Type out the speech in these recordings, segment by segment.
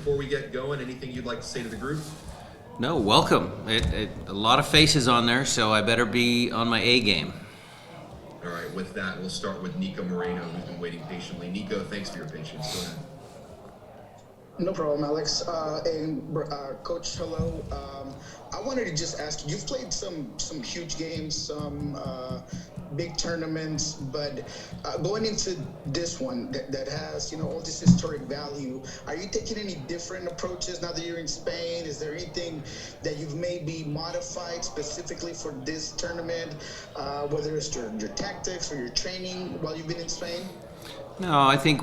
before we get going, anything you'd like to say to the group? No, welcome. A lot of faces on there, so I better be on my A game. All right, with that, we'll start with Nico Moreno, who's been waiting patiently. Nico, thanks for your patience. Go ahead. No problem, Alex. Coach, hello. I wanted to just ask you, you've played some huge games, some big tournaments, but going into this one that has, all this historic value, are you taking any different approaches now that you're in Spain? Is there anything that you've maybe modified specifically for this tournament, whether it's your tactics or your training while you've been in Spain? No, I think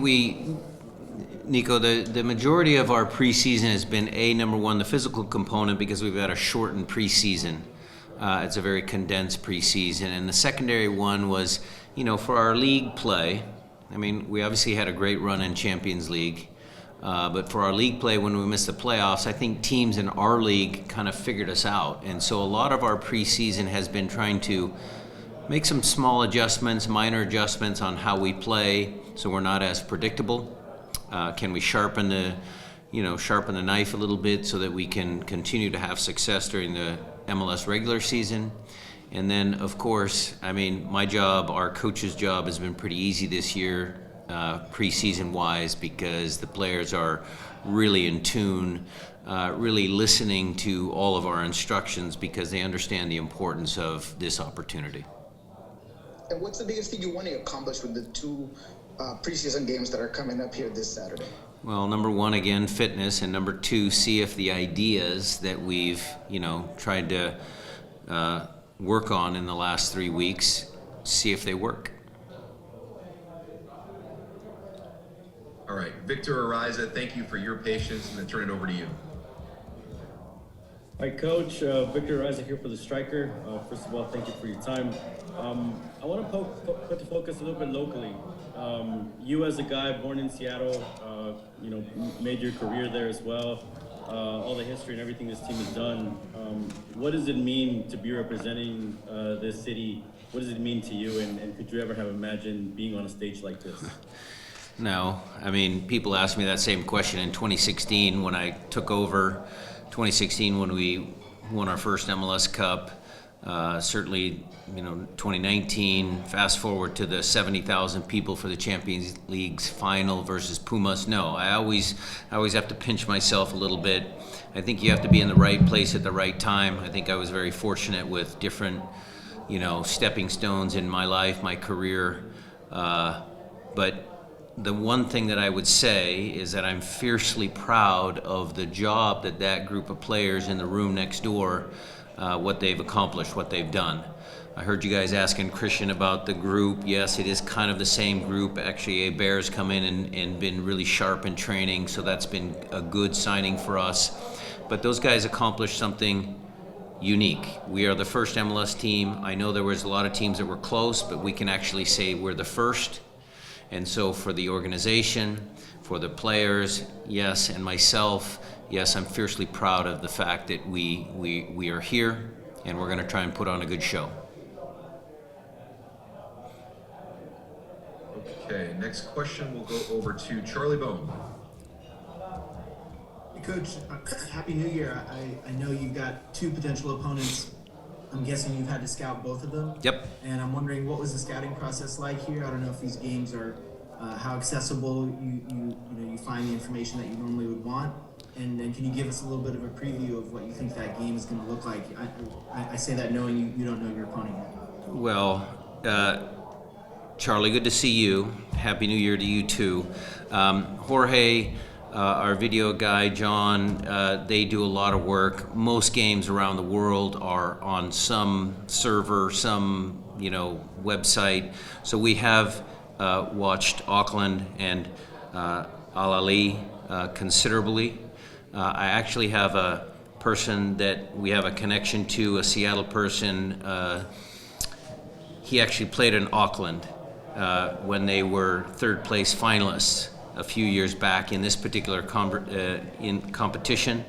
Nico, the majority of our preseason has been number one, the physical component, because we've had a shortened preseason. It's a very condensed preseason. And the secondary one was, for our league play. I mean, we obviously had a great run in Champions League. But for our league play, when we missed the playoffs, I think teams in our league kind of figured us out. And so a lot of our preseason has been trying to make some small adjustments, minor adjustments on how we play so we're not as predictable. Can we sharpen the knife a little bit so that we can continue to have success during the MLS regular season? And then, of course, my job, our coach's job, has been pretty easy this year, preseason-wise, because the players are really in tune, really listening to all of our instructions because they understand the importance of this opportunity. And what's the biggest thing you want to accomplish with the two preseason games that are coming up here this Saturday? Well, number one, again, fitness, and number two, see if the ideas that we've, tried to work on in the last 3 weeks, see if they work. All right, Victor Ariza, thank you for your patience, and then turn it over to you. Hi, Coach. Victor Ariza here for the Striker. First of all, thank you for your time. I want to put the focus a little bit locally. You, as a guy born in Seattle, made your career there as well. All the history and everything this team has done. What does it mean to be representing this city? What does it mean to you? And could you ever have imagined being on a stage like this? No. People asked me that same question in 2016 when I took over. 2016 when we won our first MLS Cup. Certainly, 2019, fast forward to the 70,000 people for the Champions League's final versus Pumas. No, I always have to pinch myself a little bit. I think you have to be in the right place at the right time. I think I was very fortunate with different, stepping stones in my life, my career. But the one thing that I would say is that I'm fiercely proud of the job that group of players in the room next door, what they've accomplished, what they've done. I heard you guys asking Christian about the group. Yes, it is kind of the same group. Actually, Bear's come in and been really sharp in training, so that's been a good signing for us. But those guys accomplished something unique. We are the first MLS team. I know there was a lot of teams that were close, but we can actually say we're the first. And so for the organization, for the players, yes, and myself, yes, I'm fiercely proud of the fact that we are here, and we're going to try and put on a good show. Okay, next question will go over to Charlie Bone. Hey, Coach, Happy New Year. I know you've got two potential opponents. I'm guessing you've had to scout both of them. Yep. And I'm wondering, what was the scouting process like here? I don't know if these games are how accessible you find the information that you normally would want. And then can you give us a little bit of a preview of what you think that game is going to look like? I say that knowing you don't know your opponent yet. Well, Charlie, good to see you. Happy New Year to you too. Jorge, our video guy, John, they do a lot of work. Most games around the world are on some server, some website. So we have watched Auckland and Al Ali considerably. I actually have a person that we have a connection to, a Seattle person. He actually played in Auckland when they were third place finalists a few years back in this particular competition.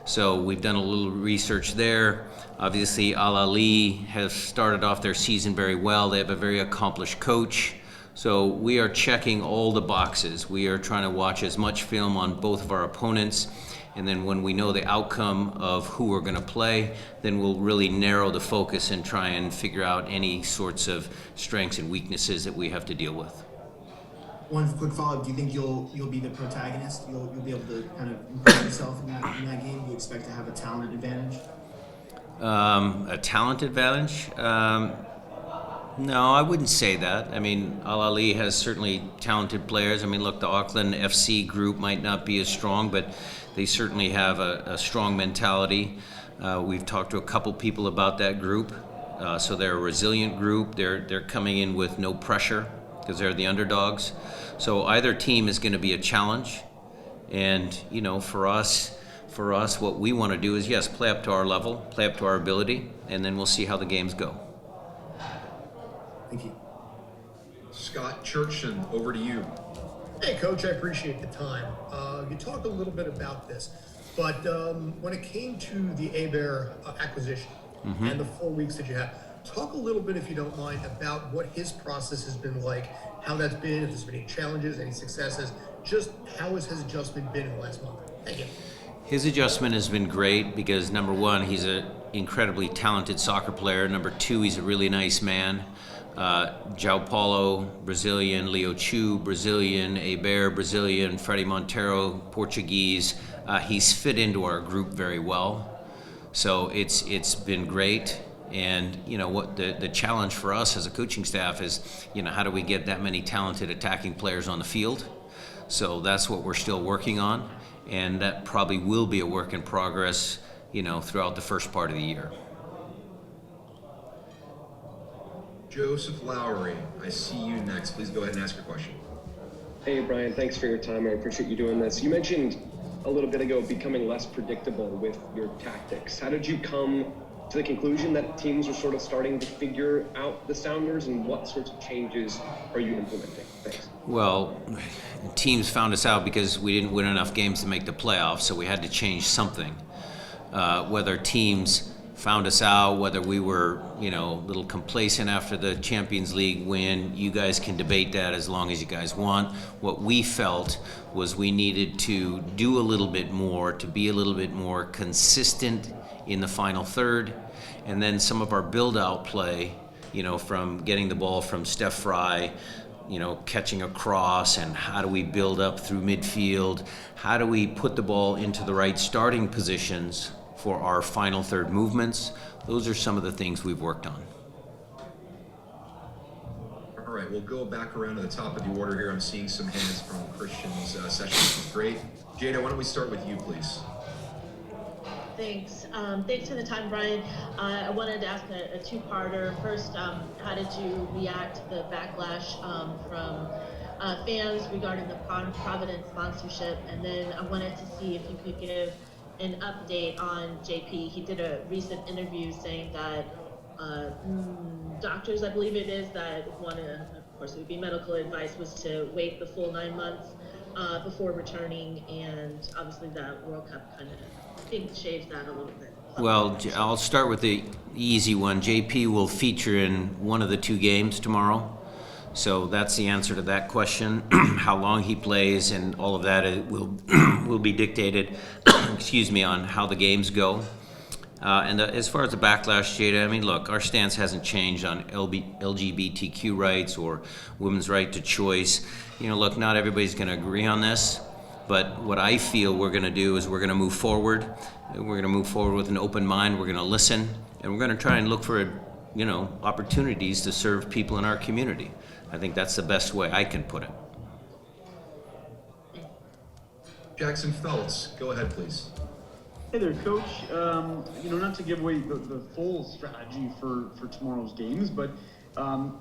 So we've done a little research there. Obviously, Al Ali has started off their season very well. They have a very accomplished coach. So we are checking all the boxes. We are trying to watch as much film on both of our opponents, and then when we know the outcome of who we're going to play, then we'll really narrow the focus and try and figure out any sorts of strengths and weaknesses that we have to deal with. One quick follow-up: do you think you'll be the protagonist? You'll be able to kind of improve yourself in that game? Do you expect to have a talent advantage? A talent advantage? No, I wouldn't say that. I mean, Al Ali has certainly talented players. I mean, look, the Auckland FC group might not be as strong, but they certainly have a strong mentality. We've talked to a couple people about that group. So they're a resilient group. They're coming in with no pressure because they're the underdogs. So either team is going to be a challenge. And, you know, for us, what we want to do is, yes, play up to our level, play up to our ability, and then we'll see how the games go. Thank you. Scott Churchson, over to you. Hey, Coach, I appreciate the time. You talked a little bit about this, but when it came to the Hebert acquisition and the 4 weeks that you had, talk a little bit, if you don't mind, about what his process has been like, how that's been, if there's been any challenges, any successes, just how has his adjustment been in the last month? Thank you. His adjustment has been great because, number one, he's an incredibly talented soccer player. Number two, he's a really nice man. João Paulo, Brazilian. Leo Chu, Brazilian. Hebert, Brazilian. Freddie Montero, Portuguese. He's fit into our group very well. So it's been great. And, you know, what the challenge for us as a coaching staff is, you know, how do we get that many talented attacking players on the field? So that's what we're still working on. And that probably will be a work in progress, you know, throughout the first part of the year. Joseph Lowry, I see you next. Please go ahead and ask your question. Hey, Brian, thanks for your time. I appreciate you doing this. You mentioned a little bit ago becoming less predictable with your tactics. How did you come to the conclusion that teams are sort of starting to figure out the Sounders, and what sorts of changes are you implementing? Thanks. Well, teams found us out because we didn't win enough games to make the playoffs, so we had to change something. Whether teams found us out, whether we were, you know, a little complacent after the Champions League win, you guys can debate that as long as you guys want. What we felt was we needed to do a little bit more, to be a little bit more consistent in the final third, and then some of our build-out play, you know, from getting the ball from Steph Fry, you know, catching a cross, and how do we build up through midfield, how do we put the ball into the right starting positions for our final third movements. Those are some of the things we've worked on. All right, we'll go back around to the top of the order here. I'm seeing some hands from Christian's session, which is great. Jada, why don't we start with you, please? Thanks. Thanks for the time, Brian. I wanted to ask a two-parter. First, how did you react to the backlash from fans regarding the Providence sponsorship? And then I wanted to see if you could give an update on JP. He did a recent interview saying that doctors, I believe it is, that want to, of course it would be medical advice, was to wait the full 9 months before returning, and obviously the World Cup kind of, I think, shaves that a little bit. Well, I'll start with the easy one. JP will feature in one of the two games tomorrow. So that's the answer to that question. How long he plays and all of that will be dictated, excuse me, on how the games go. And as far as the backlash, Jada, I mean, look, our stance hasn't changed on LGBTQ rights or women's right to choice. You know, look, not everybody's going to agree on this, but what I feel we're going to do is we're going to move forward. We're going to move forward with an open mind. We're going to listen, and we're going to try and look for, you know, opportunities to serve people in our community. I think that's the best way I can put it. Jackson Feltz, go ahead, please. Hey there, Coach. You know, not to give away the full strategy for tomorrow's games, but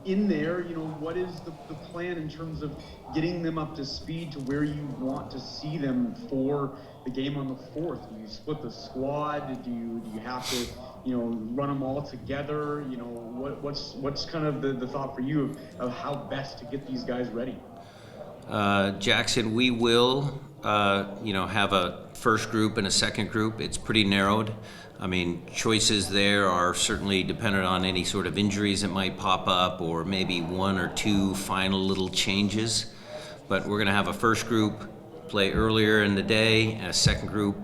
in there, you know, what is the plan in terms of getting them up to speed to where you want to see them for the game on the 4th? Do you split the squad? Do you have to, you know, run them all together? You know, what's kind of the thought for you of how best to get these guys ready? Jackson, we will have a first group and a second group. It's pretty narrowed. I mean, choices there are certainly dependent on any sort of injuries that might pop up, or maybe one or two final little changes. But we're going to have a first group play earlier in the day, and a second group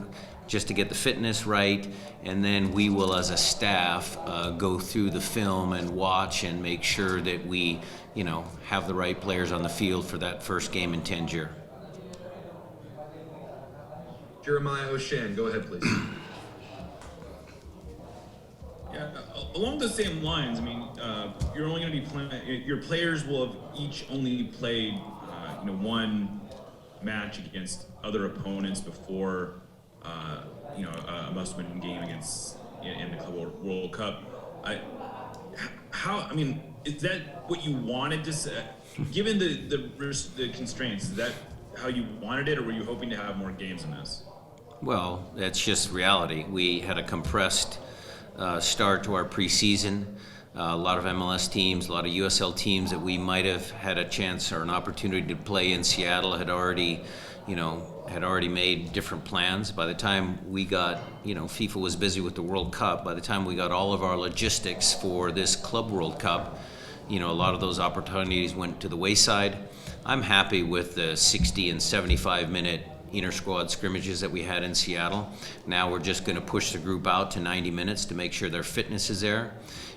just to get the fitness right, and then we will, as a staff, go through the film and watch and make sure that we, have the right players on the field for that first game in Tangier. Jeremiah O'Shan, go ahead, please. Yeah, along the same lines, I mean, you're only going to be playing, your players will have each only played, one match against other opponents before, a must-win game in the Club World Cup. Is that what you wanted to say? Given the constraints, is that how you wanted it, or were you hoping to have more games in this? Well, that's just reality. We had a compressed start to our preseason. A lot of MLS teams, a lot of USL teams that we might have had a chance or an opportunity to play in Seattle had already made different plans. By the time we got, FIFA was busy with the World Cup. By the time we got all of our logistics for this Club World Cup, a lot of those opportunities went to the wayside. I'm happy with the 60 and 75 minute inter-squad scrimmages that we had in Seattle. Now we're just going to push the group out to 90 minutes to make sure their fitness is there.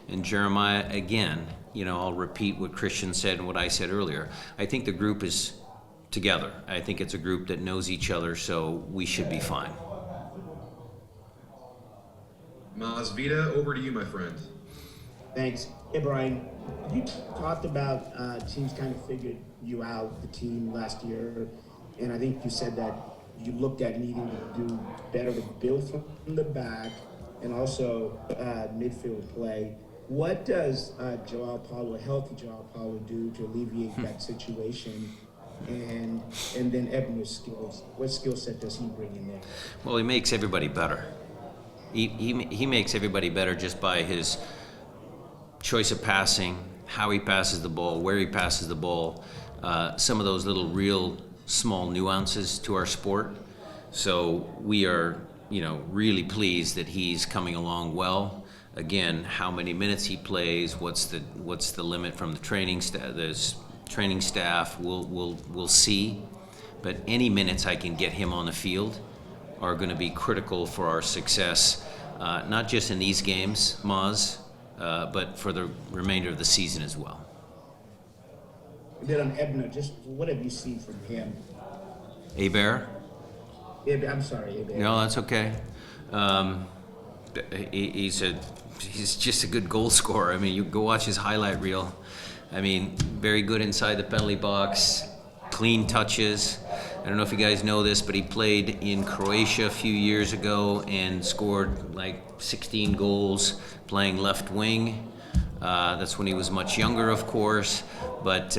And Jeremiah, again, I'll repeat what Christian said and what I said earlier. I think the group is together. I think it's a group that knows each other, so we should be fine. Masvita, over to you, my friend. Thanks. Hey, Brian, you talked about teams kind of figured you out, the team last year, and I think you said that you looked at needing to do better to build from the back and also midfield play. What does Joao Paulo, a healthy Joao Paulo, do to alleviate that situation? And then Ebner's skills. What skill set does he bring in there? Well, he makes everybody better. He makes everybody better just by his choice of passing, how he passes the ball, where he passes the ball, some of those little real small nuances to our sport. So we are, really pleased that he's coming along well. Again, how many minutes he plays, what's the limit from the training staff, we'll see. But any minutes I can get him on the field are going to be critical for our success, not just in these games, Maz, but for the remainder of the season as well. And then on Ebner, just what have you seen from him? Hebert? I'm sorry, Hebert. No, that's okay. He's just a good goal scorer. I mean, you go watch his highlight reel. I mean, very good inside the penalty box, clean touches. I don't know if you guys know this, but he played in Croatia a few years ago and scored like 16 goals playing left wing. That's when he was much younger, of course. But,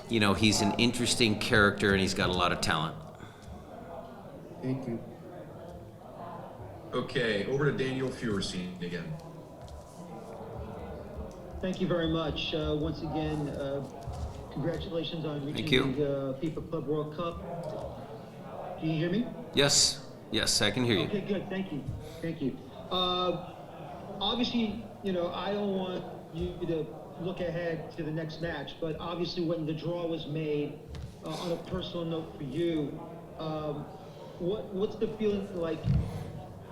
he's an interesting character and he's got a lot of talent. Thank you. Okay, over to Daniel Feuerstein again. Thank you very much. Once again, congratulations on reaching the FIFA Club World Cup. Can you hear me? Yes, I can hear you. Okay, good. Thank you. Obviously, I don't want you to look ahead to the next match, but obviously when the draw was made, on a personal note for you, what's the feeling like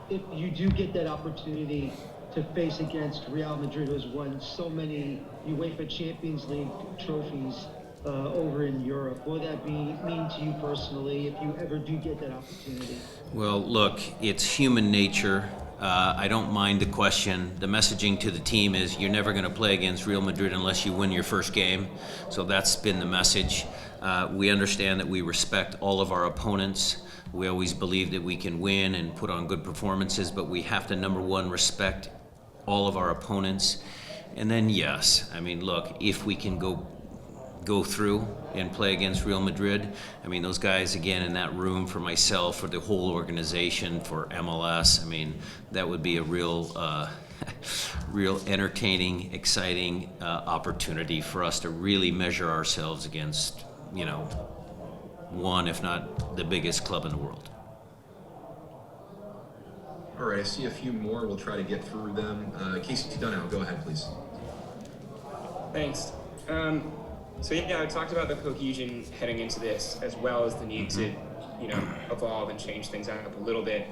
if you do get that opportunity to face against Real Madrid, who's won so many UEFA Champions League trophies over in Europe? What would that mean to you personally if you ever do get that opportunity? Well, look, it's human nature. I don't mind the question. The messaging to the team is you're never going to play against Real Madrid unless you win your first game. So that's been the message. We understand that we respect all of our opponents. We always believe that we can win and put on good performances, but we have to, number one, respect all of our opponents. And then, yes, I mean, look, if we can go through and play against Real Madrid, I mean, those guys, again, in that room, for myself, for the whole organization, for MLS, I mean, that would be a real entertaining, exciting opportunity for us to really measure ourselves against, one, if not the biggest club in the world. All right, I see a few more. We'll try to get through them. Casey Dunnow, go ahead, please. Thanks. So yeah, I talked about the cohesion heading into this, as well as the need to, evolve and change things up a little bit.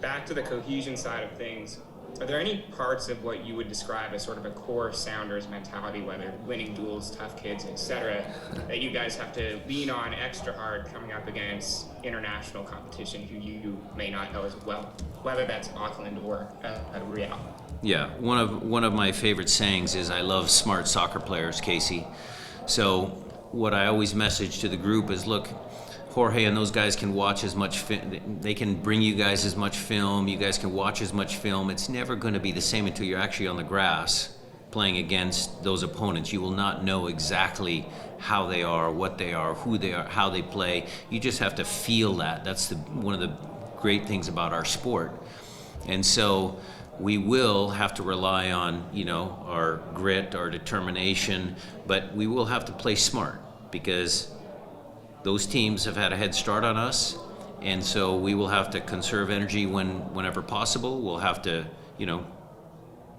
Back to the cohesion side of things, are there any parts of what you would describe as sort of a core Sounders mentality, whether winning duels, tough kids, etc., that you guys have to lean on extra hard coming up against international competition who you may not know as well, whether that's Auckland or Real? Yeah, one of my favorite sayings is, "I love smart soccer players," Casey. So what I always message to the group is, look, Jorge and those guys can watch as much they can bring you guys as much film, you guys can watch as much film. It's never going to be the same until you're actually on the grass playing against those opponents. You will not know exactly how they are, what they are, who they are, how they play. You just have to feel that. That's one of the great things about our sport. And so we will have to rely on, our grit, our determination, but we will have to play smart because those teams have had a head start on us, and so we will have to conserve energy whenever possible. We'll have to,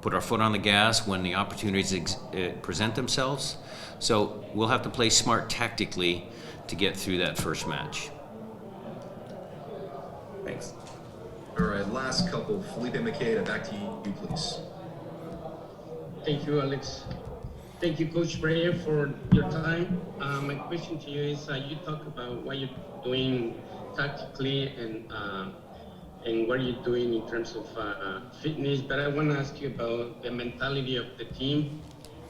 put our foot on the gas when the opportunities present themselves. So we'll have to play smart tactically to get through that first match. Thanks. All right, last couple. Felipe Makeda, back to you, please. Thank you, Alex. Thank you, Coach Breyer, for your time. My question to you is, you talk about what you're doing tactically and what you're doing in terms of fitness, but I want to ask you about the mentality of the team.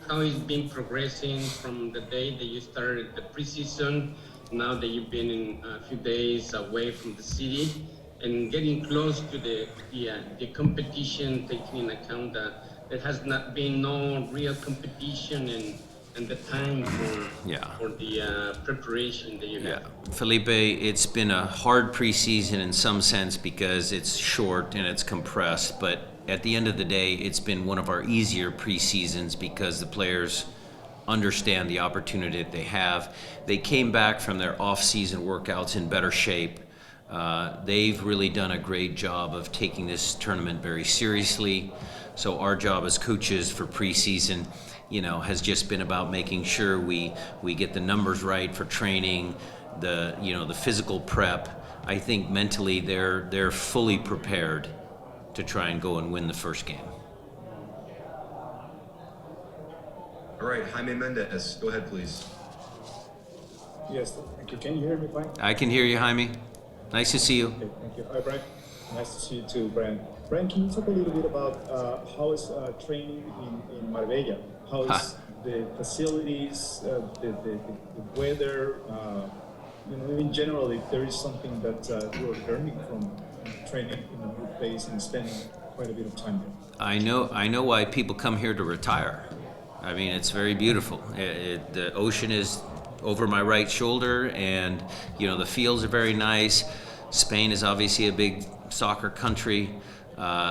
How it's been progressing from the day that you started the preseason, now that you've been in a few days away from the city, and getting close to the competition, taking in account that there has not been no real competition and the time for the preparation that you have. Felipe, it's been a hard preseason in some sense because it's short and it's compressed, but at the end of the day, it's been one of our easier preseasons because the players understand the opportunity that they have. They came back from their off-season workouts in better shape. They've really done a great job of taking this tournament very seriously. So our job as coaches for preseason, has just been about making sure we get the numbers right for training, the physical prep. I think mentally they're fully prepared to try and go and win the first game. All right, Jaime Mendez, go ahead, please. Yes, thank you. Can you hear me fine? I can hear you, Jaime. Nice to see you. Okay, thank you. Hi, Brian. Nice to see you too, Brian. Brian, can you talk a little bit about how is training in Marbella? How is the facilities, the weather, in general, if there is something that you are learning from training in a new place and spending quite a bit of time there? I know why people come here to retire. I mean, it's very beautiful. The ocean is over my right shoulder, and the fields are very nice. Spain is obviously a big soccer country,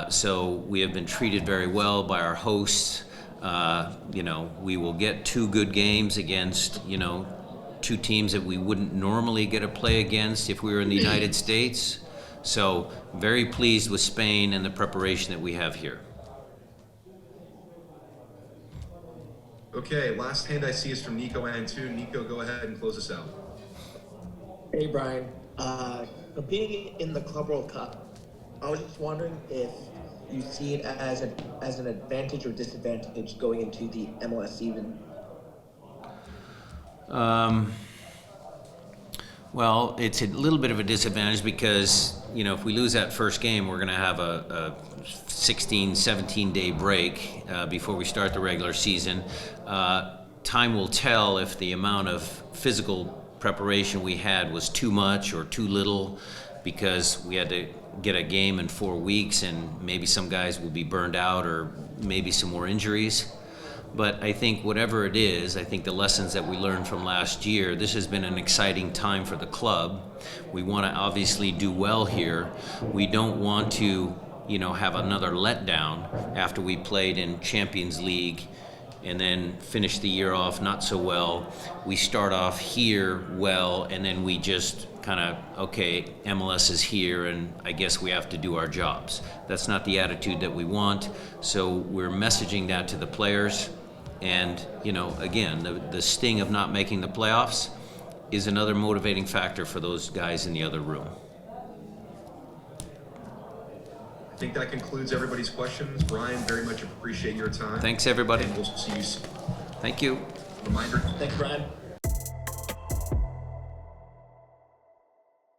so we have been treated very well by our hosts. We will get 2 good games against 2 teams that we wouldn't normally get to play against if we were in the United States. So very pleased with Spain and the preparation that we have here. Okay, last hand I see is from Nico Antu. Nico, go ahead and close us out. Hey, Brian. Competing in the Club World Cup, I was just wondering if you see it as an advantage or disadvantage going into the MLS season. Well, it's a little bit of a disadvantage because, if we lose that first game, we're going to have a 16, 17-day break before we start the regular season. Time will tell if the amount of physical preparation we had was too much or too little, because we had to get a game in 4 weeks and maybe some guys will be burned out or maybe some more injuries. But I think whatever it is, I think the lessons that we learned from last year, this has been an exciting time for the club. We want to obviously do well here. We don't want to, have another letdown after we played in Champions League and then finish the year off not so well. We start off here well, and then we just kind of, okay, MLS is here, and I guess we have to do our jobs. That's not the attitude that we want, so we're messaging that to the players. And, you know, again, the sting of not making the playoffs is another motivating factor for those guys in the other room. I think that concludes everybody's questions. Brian, very much appreciate your time. Thanks, everybody. And we'll see you soon. Thank you. Reminder. Thanks, Brian.